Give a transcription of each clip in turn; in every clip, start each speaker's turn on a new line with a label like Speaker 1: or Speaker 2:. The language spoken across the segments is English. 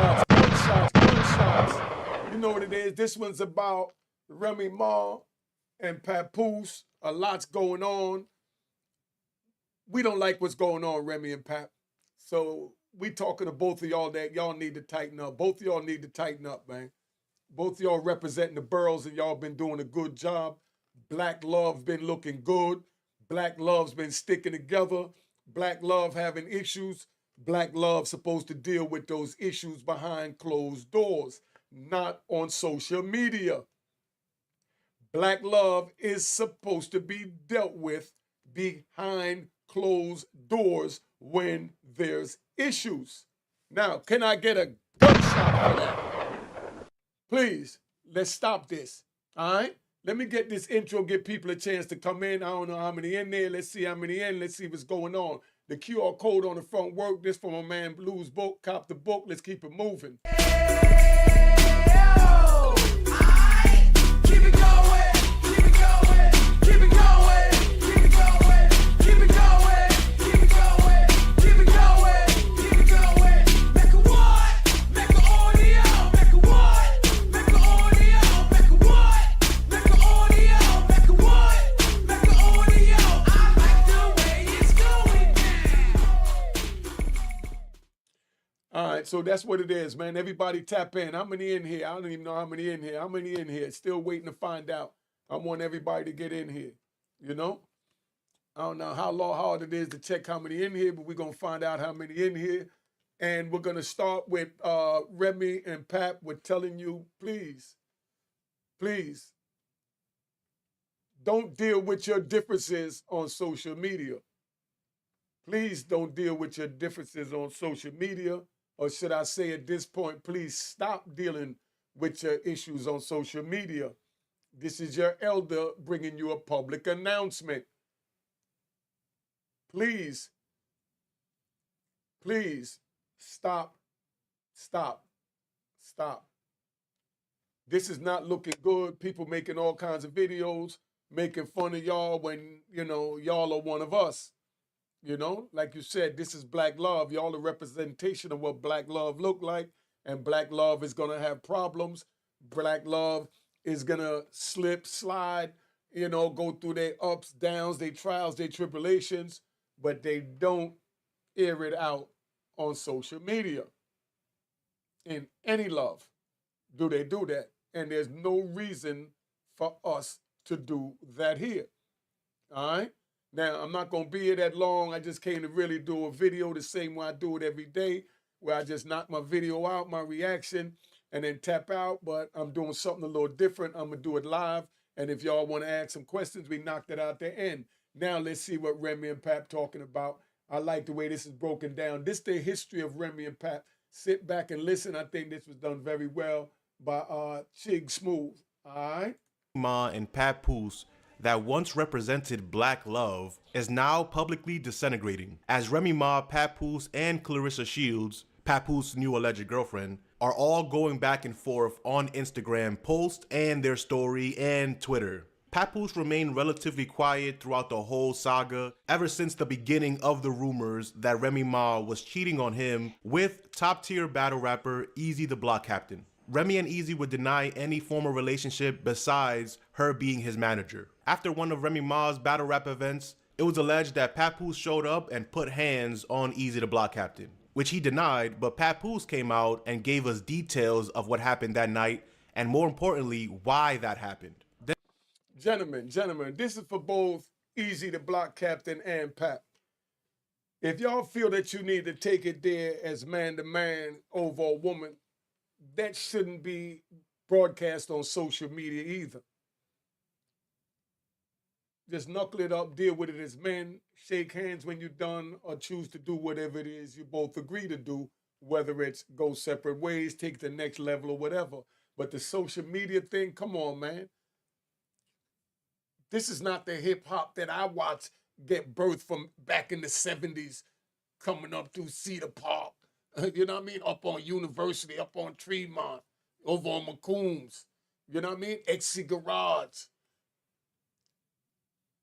Speaker 1: Gunshots, gunshots, gunshots. You know what it is? This one's about Remy Ma and Papoose. A lot's going on. We don't like what's going on, Remy and Pap. So we talking to both of y'all that y'all need to tighten up. Both of y'all need to tighten up, man. Both of y'all representing the boroughs and y'all been doing a good job. Black love been looking good. Black love's been sticking together. Black love having issues. Black love supposed to deal with those issues behind closed doors, not on social media. Black love is supposed to be dealt with behind closed doors when there's issues. Now, can I get a gunshot for that? Please, let's stop this. All right? Let me get this intro, give people a chance to come in. I don't know how many in there. Let's see how many in. Let's see what's going on. The QR code on the front work. This from my man Blue's book. Cop the book. Let's keep it moving. All right, so that's what it is, man. Everybody tap in. How many in here? I don't even know how many in here. How many in here? Still waiting to find out. I want everybody to get in here, you know? I don't know how hard it is to check how many in here, but we're going to find out how many in here. And we're going to start with Remy and Pap with telling you, please, please, don't deal with your differences on social media. Please don't deal with your differences on social media. Or should I say at this point, please stop dealing with your issues on social media. This is your elder bringing you a public announcement. Please, please stop, stop, stop. This is not looking good. People making all kinds of videos, making fun of y'all when, you know, y'all are one of us. You know, like you said, this is black love. Y'all a representation of what black love look like. And black love is going to have problems. Black love is going to slip, slide, you know, go through their ups, downs, their trials, their tribulations. But they don't air it out on social media. In any love, do they do that? And there's no reason for us to do that here. All right? Now, I'm not going to be here that long. I just came to really do a video the same way I do it every day, where I just knock my video out, my reaction, and then tap out. But I'm doing something a little different. I'm going to do it live. And if y'all want to ask some questions, we knocked it out the end. Now, let's see what Remy and Pap talking about. I like the way this is broken down. This is the history of Remy and Pap. Sit back and listen. I think this was done very well by Chig Smooth. All right?
Speaker 2: Ma and Papoose that once represented black love is now publicly disintegrating, as Remy Ma, Papoose, and Clarissa Shields, Papoose' new alleged girlfriend, are all going back and forth on Instagram posts and their story and Twitter. Papoose remained relatively quiet throughout the whole saga ever since the beginning of the rumors that Remy Ma was cheating on him with top-tier battle rapper Eazy the Block Captain. Remy and Eazy would deny any former relationship besides her being his manager. After one of Remy Ma's battle rap events, it was alleged that Papoose showed up and put hands on Eazy the Block Captain, which he denied, but Papoose came out and gave us details of what happened that night, and more importantly, why that happened.
Speaker 1: Gentlemen, this is for both Eazy the Block Captain and Pap. If y'all feel that you need to take it there as man to man over a woman, that shouldn't be broadcast on social media either. Just knuckle it up, deal with it as men, shake hands when you're done, or choose to do whatever it is you both agree to do, whether it's go separate ways, take the next level or whatever. But the social media thing, come on, man. This is not the hip hop that I watched get birth from back in the 70s, coming up through Cedar Park. You know what I mean? Up on University, up on Tremont, over on McCombs. You know what I mean? Exy Garage.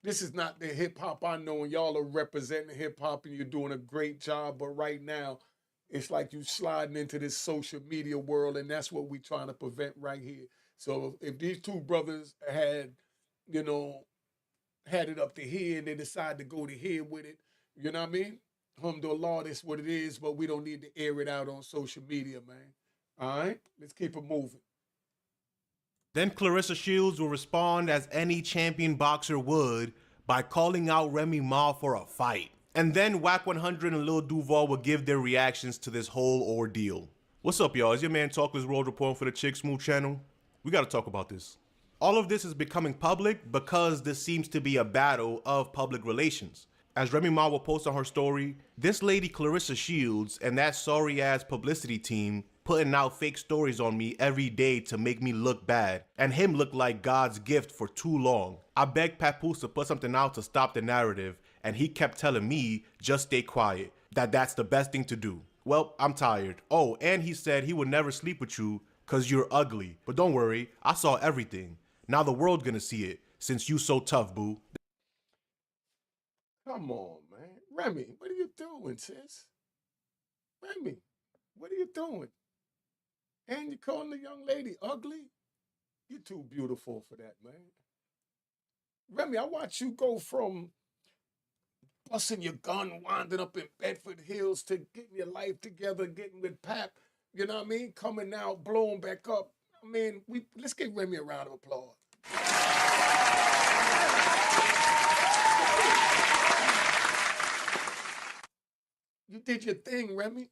Speaker 1: This is not the hip hop I know, and y'all are representing hip hop and you're doing a great job. But right now, It's like you sliding into this social media world, and that's what we're trying to prevent right here. So if these two brothers had, you know, had it up to here and they decide to go to here with it, you know what I mean? Alhamdulillah, that's what it is, but we don't need to air it out on social media, man. All right? Let's keep it moving.
Speaker 2: Then Clarissa Shields will respond as any champion boxer would by calling out Remy Ma for a fight. And then Whack 100 and Lil Duval will give their reactions to this whole ordeal. What's up, y'all? It's your man Talkless World reporting for the Chick Smooth channel. We gotta talk about this. All of this is becoming public because this seems to be a battle of public relations. As Remy Ma will post on her story, this lady Clarissa Shields and that sorry-ass publicity team putting out fake stories on me every day to make me look bad, and him look like God's gift for too long. I begged Papoose to put something out to stop the narrative, and he kept telling me, just stay quiet, that's the best thing to do. Well, I'm tired. Oh, and he said he would never sleep with you cause you're ugly. But don't worry, I saw everything. Now the world gonna see it, since you so tough, boo.
Speaker 1: Come on, man. Remy, what are you doing, sis? Remy, what are you doing? And you calling the young lady ugly? You're too beautiful for that, man. Remy, I watch you go from busting your gun, winding up in Bedford Hills to getting your life together, getting with Pap, you know what I mean? Coming out, blowing back up. I mean, let's give Remy a round of applause. You did your thing, Remy,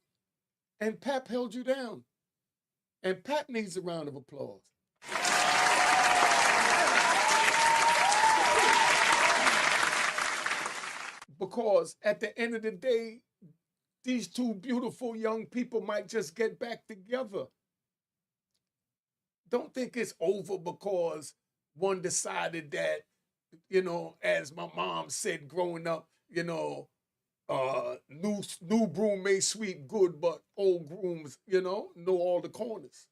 Speaker 1: and Pap held you down. And Pap needs a round of applause. Because at the end of the day, these two beautiful young people might just get back together. Don't think it's over because one decided that, you know, as my mom said growing up, you know, new broom may sweep good, but old grooms, you know all the corners.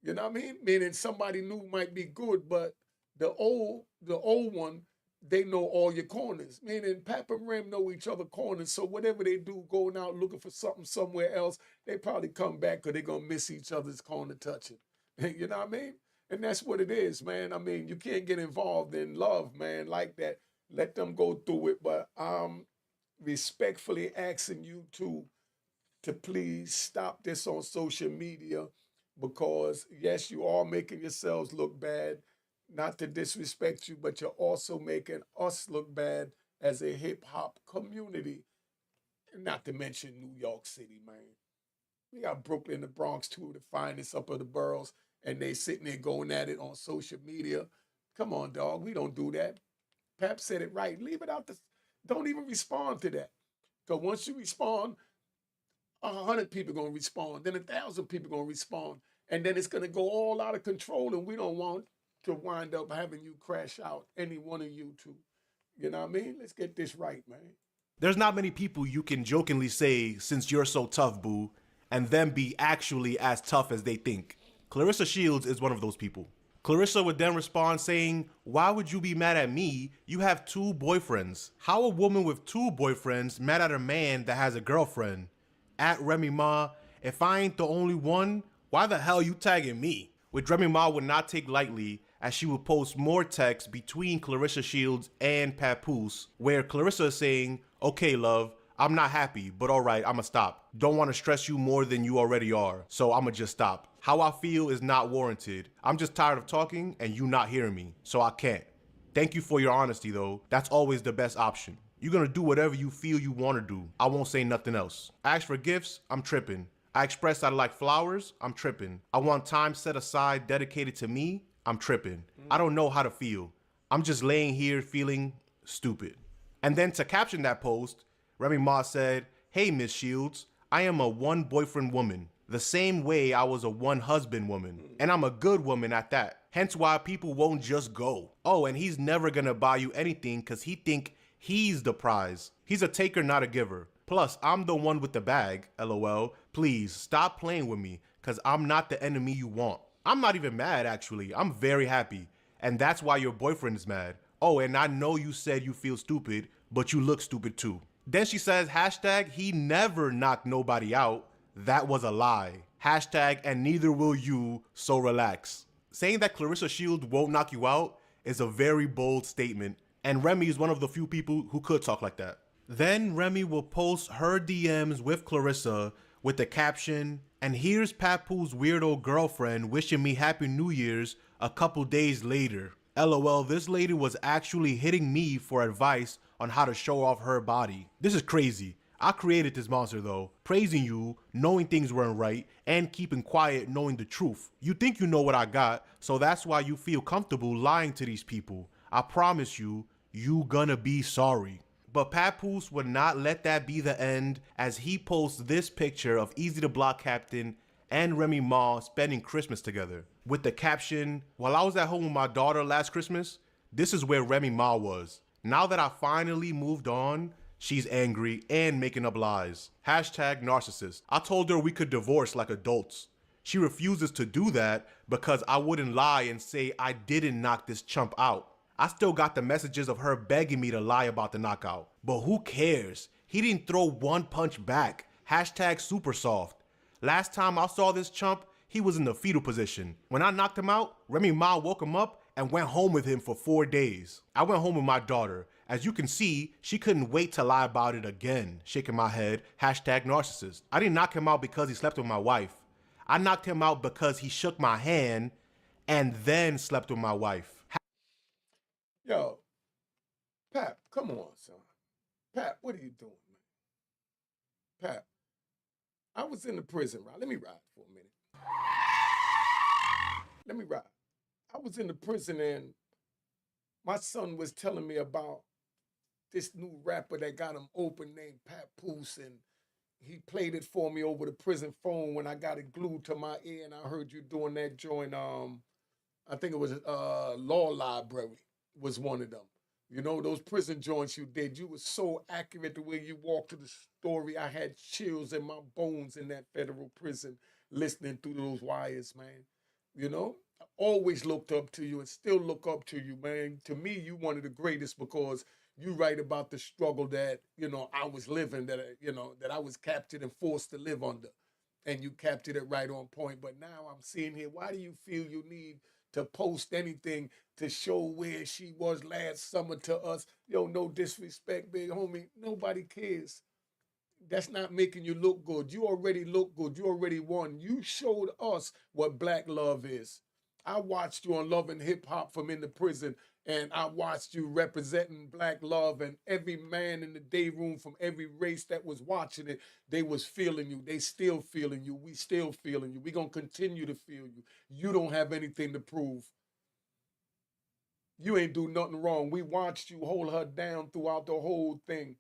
Speaker 1: You know what I mean? Meaning somebody new might be good, but the old one, they know all your corners. Meaning Pap and Rem know each other corners, so whatever they do, going out looking for something somewhere else, they probably come back because they're gonna miss each other's corner touching. You know what I mean? And that's what it is, man. I mean, you can't get involved in love, man, like that. Let them go through it, but respectfully asking you to please stop this on social media, because yes, you are making yourselves look bad. Not to disrespect you, but you're also making us look bad as a hip hop community. And not to mention New York City, man. We got Brooklyn, the Bronx, two of the finest up of the boroughs, and they sitting there going at it on social media. Come on, dog. We don't do that. Pap said it right. Leave it out. Don't even respond to that. Because once you respond, 100 people going to respond. Then 1,000 people going to respond. And then it's going to go all out of control. And we don't want to wind up having you crash out, any one of you two. You know what I mean? Let's get this right, man.
Speaker 2: There's not many people you can jokingly say, since you're so tough, boo, and then be actually as tough as they think. Clarissa Shields is one of those people. Clarissa would then respond saying, why would you be mad at me? You have 2 boyfriends. How a woman with 2 boyfriends mad at a man that has a girlfriend? At Remy Ma, if I ain't the only one, why the hell you tagging me? Which Remy Ma would not take lightly, as she would post more texts between Clarissa Shields and Papoose, where Clarissa is saying, okay, love, I'm not happy, but alright, I'ma stop. Don't want to stress you more than you already are, so I'ma just stop. How I feel is not warranted. I'm just tired of talking and you not hearing me, so I can't. Thank you for your honesty though. That's always the best option. You're gonna do whatever you feel you wanna do. I won't say nothing else. I ask for gifts, I'm tripping. I express I like flowers, I'm tripping. I want time set aside dedicated to me, I'm tripping. I don't know how to feel. I'm just laying here feeling stupid. And then to caption that post, Remy Ma said, hey, Miss Shields, I am a 1 boyfriend woman, the same way I was a 1 husband woman, and I'm a good woman at that. Hence why people won't just go. Oh, and he's never gonna buy you anything because he think he's the prize. He's a taker, not a giver. Plus, I'm the one with the bag, LOL. Please stop playing with me because I'm not the enemy you want. I'm not even mad, actually. I'm very happy. And that's why your boyfriend is mad. Oh, and I know you said you feel stupid, but you look stupid too. Then she says, hashtag, he never knocked nobody out. that was a lie. Hashtag, and neither will you, so relax. Saying that Clarissa Shields won't knock you out is a very bold statement, and Remy is one of the few people who could talk like that. Then Remy will post her DMs with Clarissa with the caption, and here's Papoose' weirdo girlfriend wishing me Happy New Year's a couple days later. LOL, this lady was actually hitting me for advice on how to show off her body. This is crazy. I created this monster though, praising you, knowing things weren't right, and keeping quiet knowing the truth. You think you know what I got, so that's why you feel comfortable lying to these people. I promise you, you gonna be sorry. But Papoose would not let that be the end, as he posts this picture of Easy the Block Captain and Remy Ma spending Christmas together. With the caption, while I was at home with my daughter last Christmas, this is where Remy Ma was. Now that I finally moved on, she's angry and making up lies. Hashtag narcissist. I told her we could divorce like adults. She refuses to do that because I wouldn't lie and say I didn't knock this chump out. I still got the messages of her begging me to lie about the knockout. But who cares? He didn't throw one punch back. Hashtag super soft. Last time I saw this chump, he was in the fetal position. When I knocked him out, Remy Ma woke him up and went home with him for 4 days. I went home with my daughter. As you can see, she couldn't wait to lie about it again. Shaking my head, hashtag narcissist. I didn't knock him out because he slept with my wife. I knocked him out because he shook my hand and then slept with my wife.
Speaker 1: Yo, Pap, come on, son. Pap, what are you doing, man? Pap, I was in the prison, right? Let me ride for a minute. Let me ride. I was in the prison and my son was telling me about this new rapper that got him open named Papoose, and he played it for me over the prison phone when I got it glued to my ear, and I heard you doing that joint. I think it was Law Library was one of them. You know, those prison joints you did, you were so accurate the way you walked to the story. I had chills in my bones in that federal prison listening through those wires, man. You know, I always looked up to you and still look up to you, man. To me, you one of the greatest because you write about the struggle that, you know, I was living, that, you know, that I was captured and forced to live under. And you captured it right on point. But now I'm seeing here, why do you feel you need to post anything to show where she was last summer to us? Yo, no disrespect, big homie. Nobody cares. That's not making you look good. You already look good. You already won. You showed us what black love is. I watched you on Love and Hip Hop from in the prison, and I watched you representing black love, and every man in the day room from every race that was watching it, they was feeling you. They still feeling you. We still feeling you. We gonna continue to feel you. You don't have anything to prove. You ain't do nothing wrong. We watched you hold her down throughout the whole thing.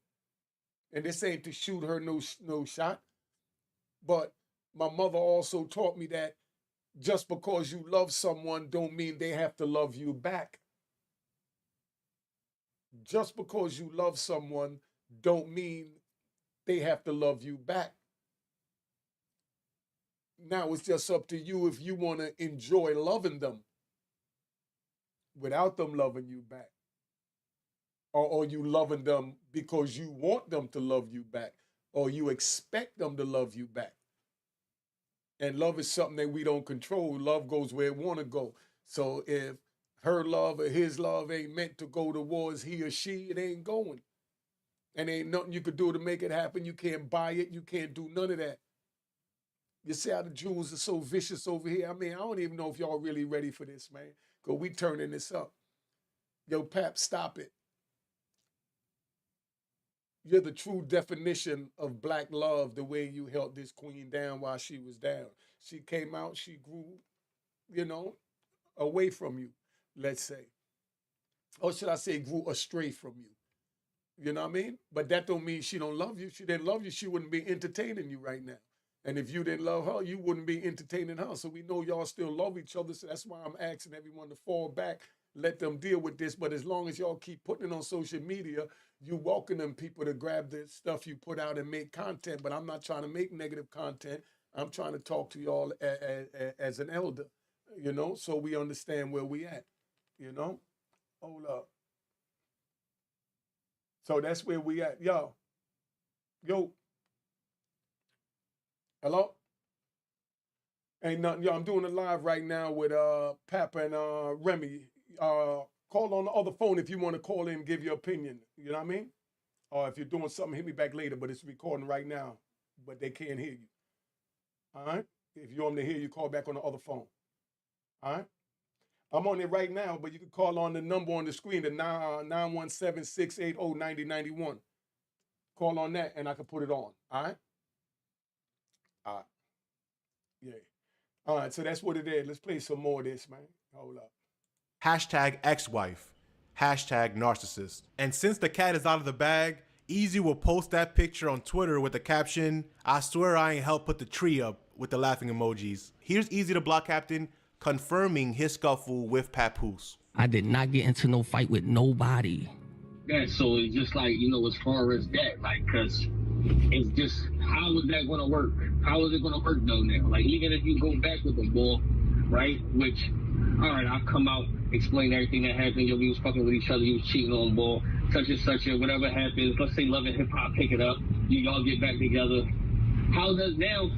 Speaker 1: And this ain't to shoot her no shot. But my mother also taught me that just because you love someone don't mean they have to love you back. Just because you love someone don't mean they have to love you back. Now it's just up to you if you want to enjoy loving them without them loving you back. Or you loving them because you want them to love you back, or you expect them to love you back. And love is something that we don't control. Love goes where it want to go. So if her love or his love ain't meant to go towards he or she, it ain't going. And ain't nothing you could do to make it happen. You can't buy it. You can't do none of that. You see how the Jews are so vicious over here? I mean, I don't even know if y'all really ready for this, man. Because we turning this up. Yo, Pap, stop it. You're the true definition of black love, the way you held this queen down while she was down. She came out, she grew, you know, away from you, let's say. Or should I say grew astray from you? You know what I mean? But that don't mean she don't love you. She didn't love you, she wouldn't be entertaining you right now. And if you didn't love her, you wouldn't be entertaining her. So we know y'all still love each other. So that's why I'm asking everyone to fall back, let them deal with this. But as long as y'all keep putting it on social media, you welcome them people to grab the stuff you put out and make content. But I'm not trying to make negative content. I'm trying to talk to y'all as an elder, you know, so we understand where we at, you know? Hold up. So that's where we at. Yo, Hello? Ain't nothing. Yo, I'm doing it live right now with Papa and Remy. Call on the other phone if you want to call in and give your opinion. You know what I mean? Or if you're doing something, hit me back later, but it's recording right now. But they can't hear you. All right? If you want them to hear you, call back on the other phone. All right? I'm on it right now, but you can call on the number on the screen, the 917-680-9091. Call on that, and I can put it on. All right? All right. Yeah. All right, so that's what it is. Let's play some more of this, man. Hold up.
Speaker 2: Hashtag ex-wife. Hashtag narcissist. And since the cat is out of the bag, Easy will post that picture on Twitter with the caption, "I swear I ain't helped put the tree up," with the laughing emojis. Here's Easy the Block Captain confirming his scuffle with Papoose.
Speaker 3: I did not get into no fight with nobody.
Speaker 4: Yeah, so it's just like, you know, as far as that, like, because it's just, how is that going to work? How is it going to work, though, now? Like, even if you go back with the ball, right, which, all right, I'll come out, explain everything that happened. Yo, we was fucking with each other, you was cheating on ball, such and such, and whatever happens, let's say Love and Hip Hop pick it up, you all get back together. How does now,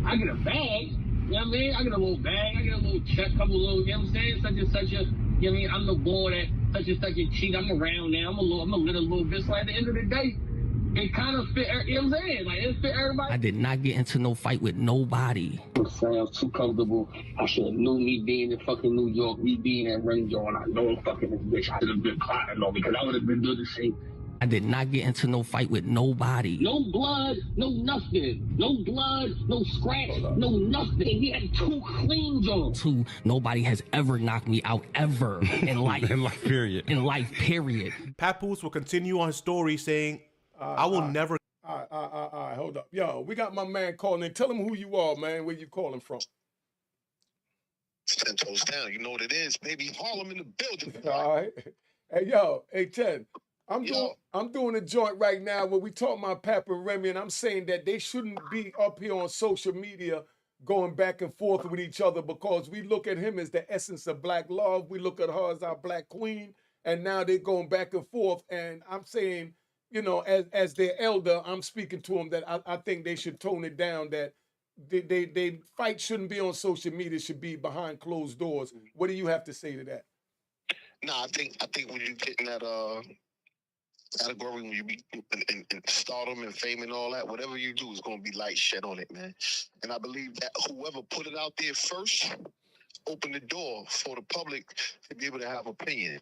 Speaker 4: I get a bag, you know what I mean? I get a little bag, I get a little check, couple little, you know what I'm saying? Such and such a, you know what I mean? I'm the boy that such and such a cheat. I'm around now. I'm a little bit. So at the end of the day, it kind of fit, you know what I'm saying? Like, it fit everybody.
Speaker 3: I did not get into no fight with nobody.
Speaker 4: I'm saying I was too comfortable. I should have knew me being in fucking New York, me being at Remy, and I know I'm fucking this bitch. I should have been plotting on me because I would have been doing the same.
Speaker 3: I did not get into no fight with nobody.
Speaker 4: No blood, no nothing. No blood, no scratch, no nothing. He had 2 clean on.
Speaker 3: 2, nobody has ever knocked me out ever in life.
Speaker 5: In life, period.
Speaker 3: In life, period.
Speaker 2: Papoose will continue on his story saying, I will never...
Speaker 1: All right, hold up. Yo, we got my man calling in. Tell him who you are, man, where you calling from.
Speaker 6: 10 toes down, you know what it is, baby. Harlem in the building.
Speaker 1: All right. Hey, yo, hey, 10. I'm doing a joint right now where we talking about Papa and Remy, and I'm saying that they shouldn't be up here on social media going back and forth with each other because we look at him as the essence of black love. We look at her as our black queen, and now they're going back and forth. And I'm saying, you know, as their elder, I'm speaking to them that I think they should tone it down, that they fight shouldn't be on social media, should be behind closed doors. What do you have to say to that?
Speaker 6: Nah, I think when you get in that category, when you be in stardom and fame and all that, whatever you do is gonna be light shed on it, man. And I believe that whoever put it out there first opened the door for the public to be able to have opinion.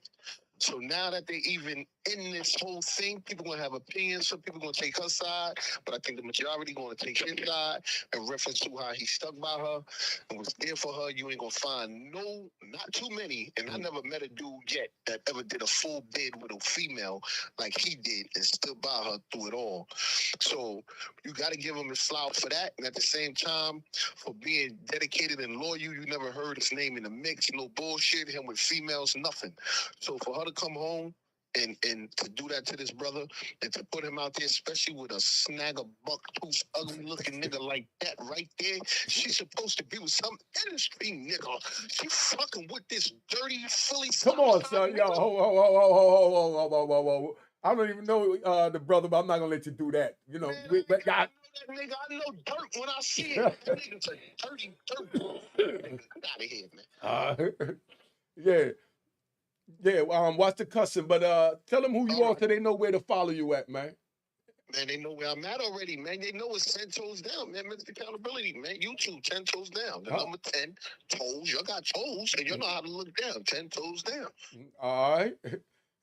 Speaker 6: So now that they even in this whole thing, people gonna have opinions. Some people gonna take her side, but I think the majority gonna take his side in reference to how he stuck by her and was there for her. You ain't gonna find not too many, and I never met a dude yet that ever did a full bid with a female like he did and stood by her through it all. So you gotta give him his flowers for that, and at the same time, for being dedicated and loyal. You never heard his name in the mix, no bullshit, him with females, nothing. So for her to come home and to do that to this brother and to put him out there, especially with a snag, a buck tooth, ugly looking nigga like that right there, she's supposed to be with some industry nigga. She fucking with this dirty Philly.
Speaker 1: Come on, son. Yo, ho. I don't even know the brother, but I'm not gonna let you do that. You know,
Speaker 6: Man, I know that nigga. I know Durk when I see it. That nigga's a dirty Durk. Get out of here, man. Yeah, watch the cussing, but tell them who you are so they know where to follow you at, man. Man, they know where I'm at already, man. They know it's 10 toes down, man. Mr. Accountability, man. YouTube, 10 toes down. The number 10, toes. You got toes, and you know how to look down. 10 toes down.
Speaker 1: All right.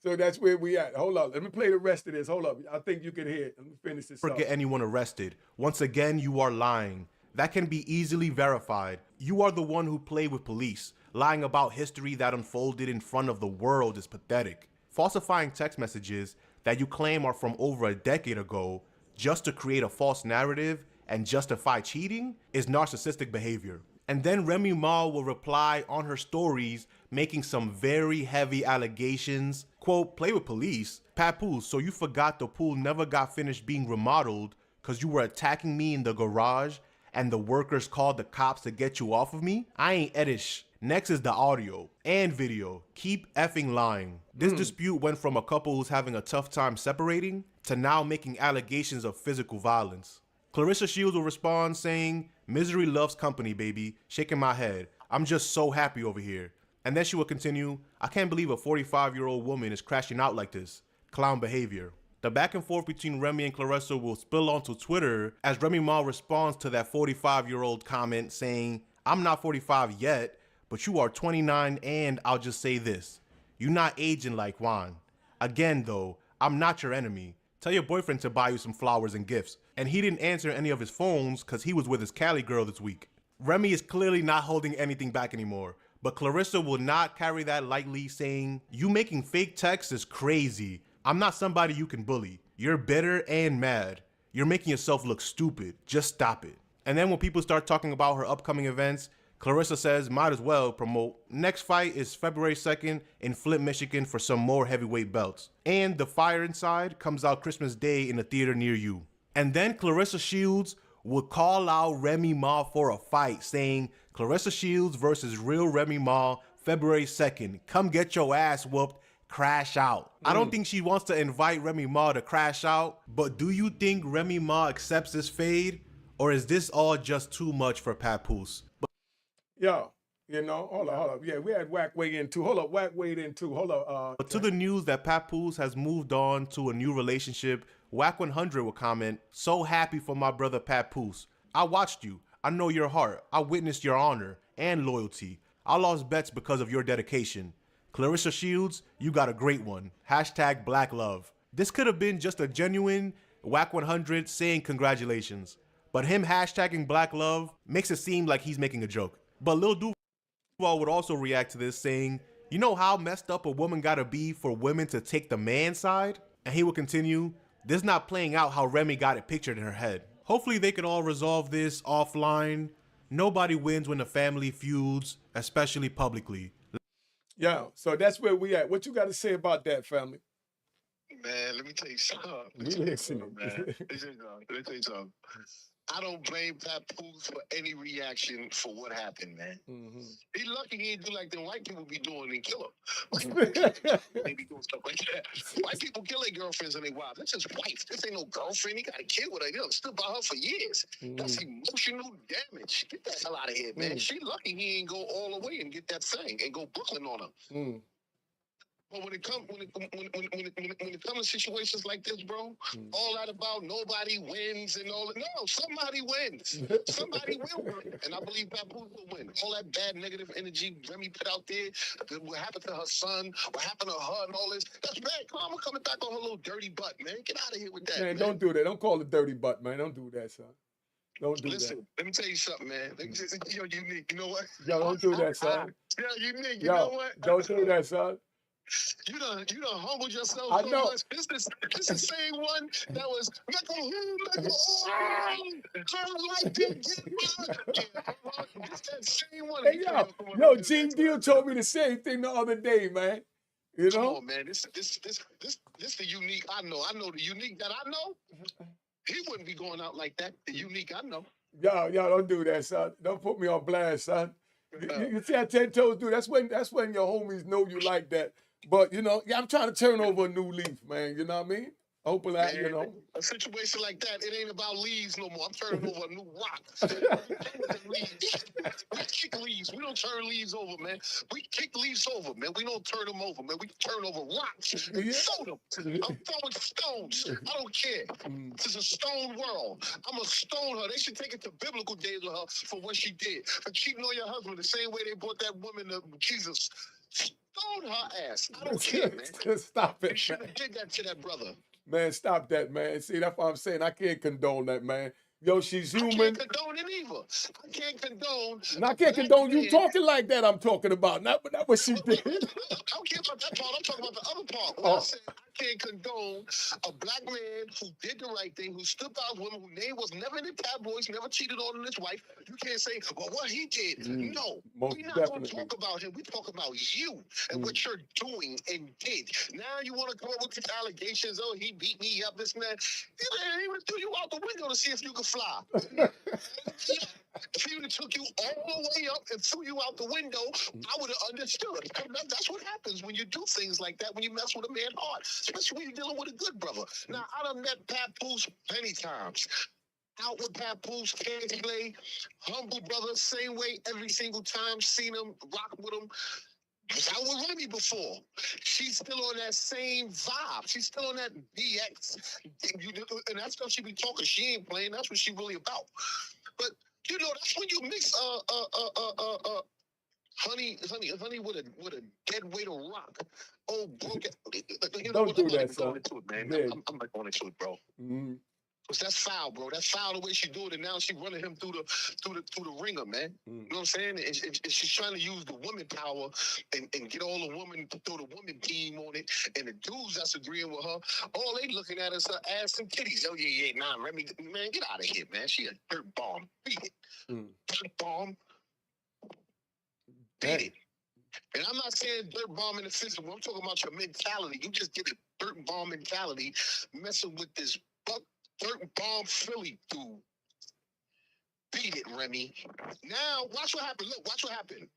Speaker 1: So that's where we at. Hold up. Let me play the rest of this. Hold up. I think you can hear it. Let me finish this
Speaker 2: Get anyone arrested. Once again, you are lying. That can be easily verified. You are the one who played with police. Lying about history that unfolded in front of the world is pathetic. Falsifying text messages that you claim are from over a decade ago just to create a false narrative and justify cheating is narcissistic behavior. And then Remy Ma will reply on her stories making some very heavy allegations. Quote, play with police? Papoose, so you forgot the pool never got finished being remodeled because you were attacking me in the garage and the workers called the cops to get you off of me? I ain't Edish. Next is the audio and video. Keep effing lying. This dispute went from a couple who's having a tough time separating to now making allegations of physical violence. Clarissa Shields will respond saying, Misery loves company, baby. Shaking my head. I'm just so happy over here. And then she will continue, I can't believe a 45-year-old woman is crashing out like this. Clown behavior. The back and forth between Remy and Clarissa will spill onto Twitter as Remy Ma responds to that 45-year-old comment saying, I'm not 45 yet, but you are 29 and I'll just say this. You not aging like wine. Again though, I'm not your enemy. Tell your boyfriend to buy you some flowers and gifts. And he didn't answer any of his phones because he was with his Cali girl this week. Remy is clearly not holding anything back anymore. But Clarissa will not carry that lightly, saying, you making fake texts is crazy. I'm not somebody you can bully. You're bitter and mad. You're making yourself look stupid. Just stop it. And then when people start talking about her upcoming events, Clarissa says, might as well promote. Next fight is February 2nd in Flint, Michigan for some more heavyweight belts. And The Fire Inside comes out Christmas Day in a theater near you. And then Clarissa Shields would call out Remy Ma for a fight, saying, Clarissa Shields versus real Remy Ma, February 2nd. Come get your ass whooped. Crash out. I don't think she wants to invite Remy Ma to crash out, but do you think Remy Ma accepts this fade? Or is this all just too much for Papoose?
Speaker 1: Yo, you know, hold up. Yeah, we had Whack weigh in too. Hold up, Whack weighed in too. Hold up.
Speaker 2: But to the news that Papoose has moved on to a new relationship, Whack 100 will comment, so happy for my brother Papoose. I watched you. I know your heart. I witnessed your honor and loyalty. I lost bets because of your dedication. Clarissa Shields, you got a great one. Hashtag Black Love. This could have been just a genuine Whack 100 saying congratulations. But him hashtagging Black Love makes it seem like he's making a joke. But Lil Duval would also react to this saying, you know how messed up a woman gotta be for women to take the man's side? And he would continue, this not playing out how Remy got it pictured in her head. Hopefully they could all resolve this offline. Nobody wins when the family feuds, especially publicly.
Speaker 1: Yeah, so that's where we at. What you got to say about that, family?
Speaker 6: Man, let me tell you something.
Speaker 1: We listening.
Speaker 6: Man. Let me tell you something. I don't blame Papoose for any reaction for what happened, man.
Speaker 1: Mm-hmm.
Speaker 6: He lucky he didn't do like the white people be doing and kill him. They be doing stuff like that. White people kill their girlfriends and their wives. That's his wife. This ain't no girlfriend. He got a kid with her. He stood by her for years. That's emotional damage. Get the hell out of here, man. She lucky he ain't go all the way and get that thing and go Brooklyn on her. But when it comes to situations like this, bro, all that about nobody wins and all that. No, somebody wins. Somebody will win. And I believe Papoose will win. All that bad negative energy Remy put out there, what happened to her son, what happened to her and all this, that's bad karma coming back on her little dirty butt, man. Get out of here with that. Man,
Speaker 1: don't do that. Don't call it dirty butt, man. Don't do that, son. Don't do
Speaker 6: Listen,
Speaker 1: that.
Speaker 6: Let me tell you something, man. You're unique. You know what?
Speaker 1: Yo, don't do that, son.
Speaker 6: You're unique. You know what?
Speaker 1: Don't do that, son.
Speaker 6: You done humbled yourself
Speaker 1: I
Speaker 6: so
Speaker 1: know.
Speaker 6: much. This the same one that was It's that same one.
Speaker 1: Hey, yo, Gene Deal told me the same thing the other day, man. You know?
Speaker 6: Come on, man. This the unique I know. I know the unique that I know. He wouldn't be going out like that. The unique I know.
Speaker 1: Yo, don't do that, son. Don't put me on blast, son. You see how 10 Toes do? That's when your homies know you like that. But, you know, I'm trying to turn over a new leaf, man. You know what I mean? Hopefully,
Speaker 6: man,
Speaker 1: you know.
Speaker 6: A situation like that, it ain't about leaves no more. I'm turning over a new rock. We kick leaves. We don't turn leaves over, man. We kick leaves over, man. We don't turn them over, man. We turn over rocks.
Speaker 1: Yeah.
Speaker 6: Throw them. I'm throwing stones. I don't care. This is a stone world. I'm going to stone her. They should take it to biblical days with her for what she did. For cheating on your husband the same way they brought that woman to Jesus. Stone her ass. I don't care, man.
Speaker 1: Stop it.
Speaker 6: You should have did that to that brother.
Speaker 1: Man, stop that, man. See, that's what I'm saying. I can't condone that, man. Yo, she's human.
Speaker 6: I can't condone it either. I can't condone.
Speaker 1: And I can't condone you talking like that. I'm talking about not what she did.
Speaker 6: I don't care about that part. I'm talking about the other part. When I said I can't condone a black man who did the right thing, who stood by his woman, whose name was never in the tabloids, never cheated on his wife. You can't say, well, what he did. No, we're not going to talk about him. We talk about you and what you're doing and did. Now you want to come up with these allegations. Oh, he beat me up, this man. He didn't even threw you out the window to see if you could fly. If he would have took you all the way up and threw you out the window, I would have understood. That's what happens when you do things like that, when you mess with a man's heart, especially when you're dealing with a good brother. Now, I done met Papoose many times. out with Papoose, can't play. Humble brother, same way every single time. Seen him, rock with him. Was out with Remy before. She's still on that same vibe. She's still on that BX. And that stuff she be talking, she ain't playing. That's what she really about. But you know, that's when you mix honey with a dead weight of rock. Oh, broken. You know
Speaker 1: Don't
Speaker 6: what?
Speaker 1: do
Speaker 6: I'm not
Speaker 1: that,
Speaker 6: even
Speaker 1: son.
Speaker 6: going into it, man.
Speaker 1: Yeah.
Speaker 6: I'm not going into it, bro.
Speaker 1: Mm-hmm.
Speaker 6: Cause that's foul, bro. That's foul the way she do it, and now she running him through the ringer, man. You know what I'm saying? And she's trying to use the woman power and get all the women to throw the woman team on it, and the dudes that's agreeing with her, all they looking at is her ass and titties. Oh yeah, nah, Remy, man, get out of here, man. She a dirt bomb. Beat it, dirt bomb. Beat it. And I'm not saying dirt bomb in the physical. I'm talking about your mentality. You just get a dirt bomb mentality, messing with this dirt bomb Philly dude. Beat it, Remy. Now, watch what happened. Look, watch what happened.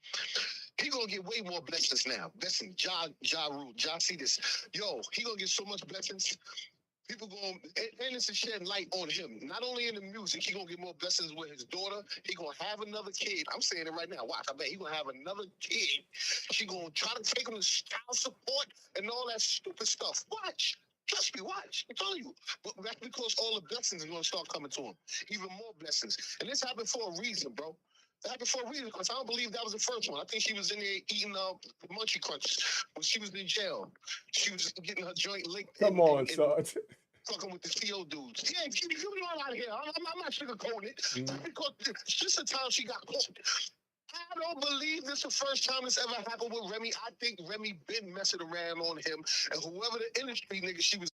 Speaker 6: He gonna get way more blessings now. Listen, Ja Rule. Ja, see this. Yo, he gonna get so much blessings. People going, and it's a shedding light on him. Not only in the music, he gonna get more blessings with his daughter. He gonna have another kid. I'm saying it right now. Watch, I bet he gonna have another kid. She gonna try to take him to child support and all that stupid stuff. Watch. Trust me, watch. I'm telling you. But that's because all the blessings are gonna start coming to him. Even more blessings. And this happened for a reason, bro. It happened for a reason, because I don't believe that was the first one. I think she was in there eating Munchie Crunches when she was in jail. She was getting her joint licked.
Speaker 1: Come on, son.
Speaker 6: Fucking with the CO dudes. Yeah, you know out of here. I'm not sugarcoating it. Because just the time she got caught. I don't believe this is the first time this ever happened with Remy. I think Remy been messing around on him, and whoever the industry nigga she was.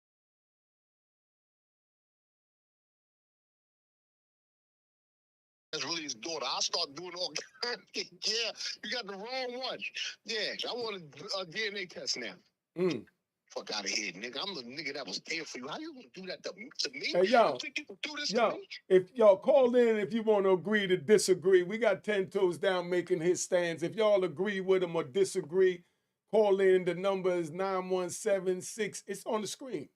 Speaker 6: That's really his daughter. I'll start doing all kinds of things. Yeah, you got the wrong one. Yeah, I want a DNA test now. Fuck out of here, nigga. I'm the nigga that was there for you. How you gonna do that to me?
Speaker 1: Hey, yo,
Speaker 6: you think you can do this to me?
Speaker 1: if y'all call in if you want to agree to disagree. We got 10 Toes Down making his stands. If y'all agree with him or disagree, call in. The number is 9176. It's on the screen.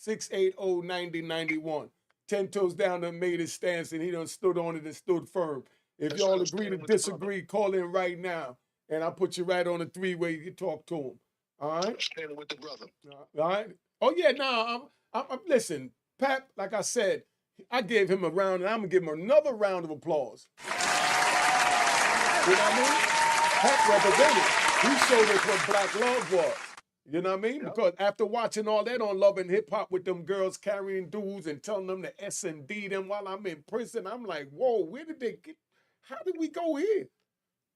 Speaker 1: 680-9091. 10 Toes Down done made his stance and he done stood on it and stood firm. If y'all agree to disagree, call in right now. And I'll put you right on the three-way you can talk to him. All right?
Speaker 6: I'm standing with the brother.
Speaker 1: All right? Oh, yeah, no, listen, Pat, like I said, I gave him a round, and I'm going to give him another round of applause. You know what I mean? Pat represented. He showed us what black love was. You know what I mean? Yep. Because after watching all that on Love and Hip Hop with them girls carrying dudes and telling them to S&D them while I'm in prison, I'm like, whoa, where did they get, how did we go here?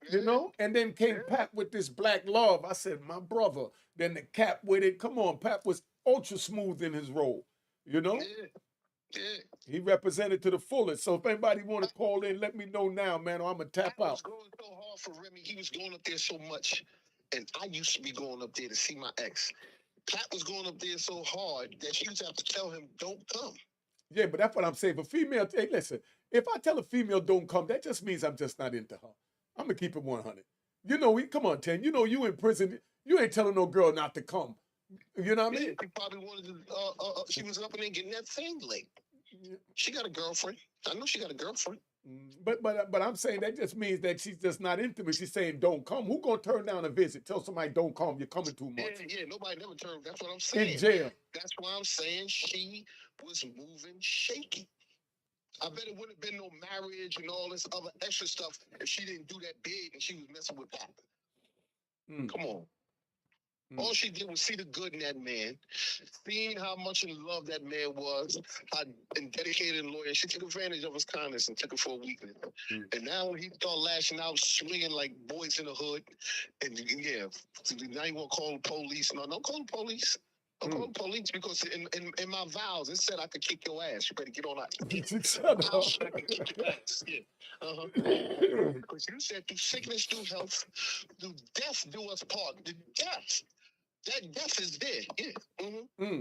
Speaker 1: You know? And then came Pat with this black love. I said, my brother. Then the Cap with it. Come on, Pat was ultra smooth in his role. You know?
Speaker 6: Yeah.
Speaker 1: He represented to the fullest. So if anybody want to call in, let me know now, man, or I'm going to tap out.
Speaker 6: He was going so hard for Remy. He was going up there so much. And I used to be going up there to see my ex. Pat was going up there so hard that she used to have to tell him, don't come.
Speaker 1: Yeah, but that's what I'm saying. For female, hey, listen, if I tell a female don't come, that just means I'm just not into her. I'm going to keep it 100. You know, come on, 10. You know you in prison. You ain't telling no girl not to come. You know what I mean?
Speaker 6: She probably wanted to, she was up and then getting that thing late. Yeah. She got a girlfriend. I know she got a girlfriend.
Speaker 1: But I'm saying that just means that she's just not intimate. She's saying don't come. Who gonna turn down a visit? Tell somebody don't come. You're coming too much.
Speaker 6: Yeah. Nobody never turned. That's what I'm saying.
Speaker 1: In jail.
Speaker 6: That's why I'm saying she was moving shaky. I bet it wouldn't have been no marriage and all this other extra stuff if she didn't do that big and she was messing with Pat. Come on. All she did was see the good in that man, seeing how much in love that man was, how dedicated and loyal. She took advantage of his kindness and took it for a weakness. And now he started lashing out, swinging like boys in the hood. And yeah, now you want to call the police. No, don't call the police. Don't call the police because in my vows, it said I could kick your ass. You better get on out.
Speaker 1: Shut up.
Speaker 6: I could kick your ass. Yeah. Because you said through sickness, through health, through death do us part. The death. That death is there. Yeah.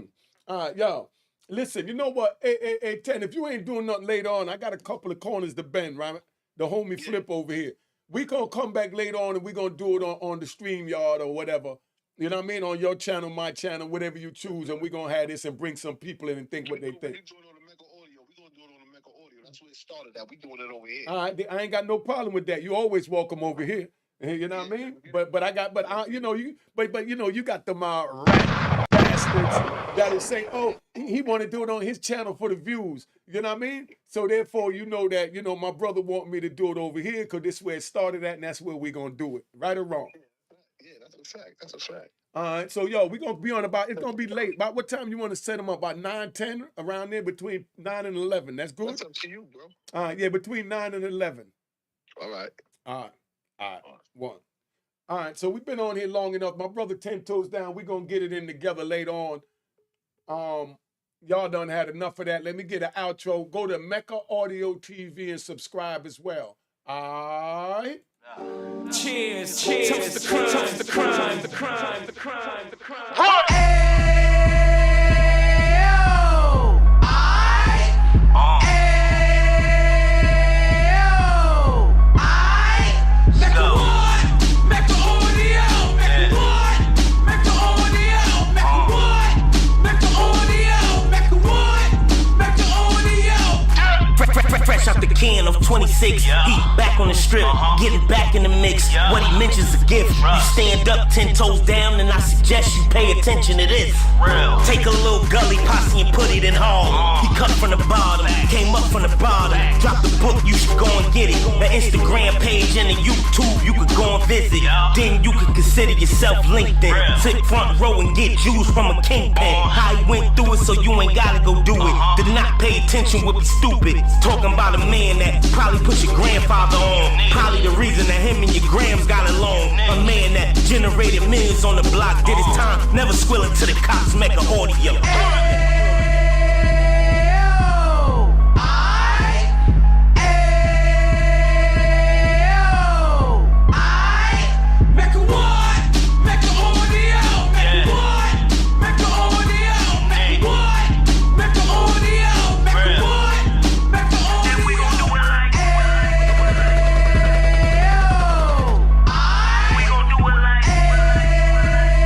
Speaker 1: All right, y'all. Listen, you know what? Hey, 10, if you ain't doing nothing later on, I got a couple of corners to bend, right? The homie Flip over here. We gonna come back later on and we gonna do it on the StreamYard or whatever. You know what I mean? On your channel, my channel, whatever you choose, and we gonna have this and bring some people in and think what they think.
Speaker 6: We're gonna do it on the Mecca Audio. started that. We doing it over here.
Speaker 1: All right, I ain't got no problem with that. You always welcome over here. You know what I mean? You got them rat bastards that'll say, oh, he want to do it on his channel for the views. You know what I mean? So therefore, you know that, my brother want me to do it over here because this is where it started at and that's where we're going to do it. Right or wrong?
Speaker 6: Yeah, that's a fact. That's a fact.
Speaker 1: All right, so we're going to be on it's going to be late. About what time you want to set them up? About 9, 10? Around there between 9 and 11. That's good?
Speaker 6: That's up to you, bro.
Speaker 1: All right, yeah, between 9 and 11.
Speaker 6: All right.
Speaker 1: All right. One. All right, so we've been on here long enough. My brother 10 Toes Down, we're going to get it in together later on. Y'all done had enough of that. Let me get an outro. Go to Mecca Audio TV and subscribe as well. All right?
Speaker 5: Cheers, toast the crime.
Speaker 7: Fresh out the can of 26, he back on the strip, getting back in the mix. What he mentions a gift. You stand up 10 toes down, and I suggest you pay attention to this. Take a little gully posse and put it in hall. He cut from the bottom, came up from the bottom. Drop the book, you should go and get it. The Instagram page and the YouTube, you could go and visit. Then you could consider yourself LinkedIn. Sit front row and get Jews from a kingpin. How he went through it, so you ain't gotta go do it. Did not pay attention would be stupid. Talking about a man that probably put your grandfather on. Probably the reason that him and your grams got along. A man that generated millions on the block, did his time, never squealing to the cops, make an audio.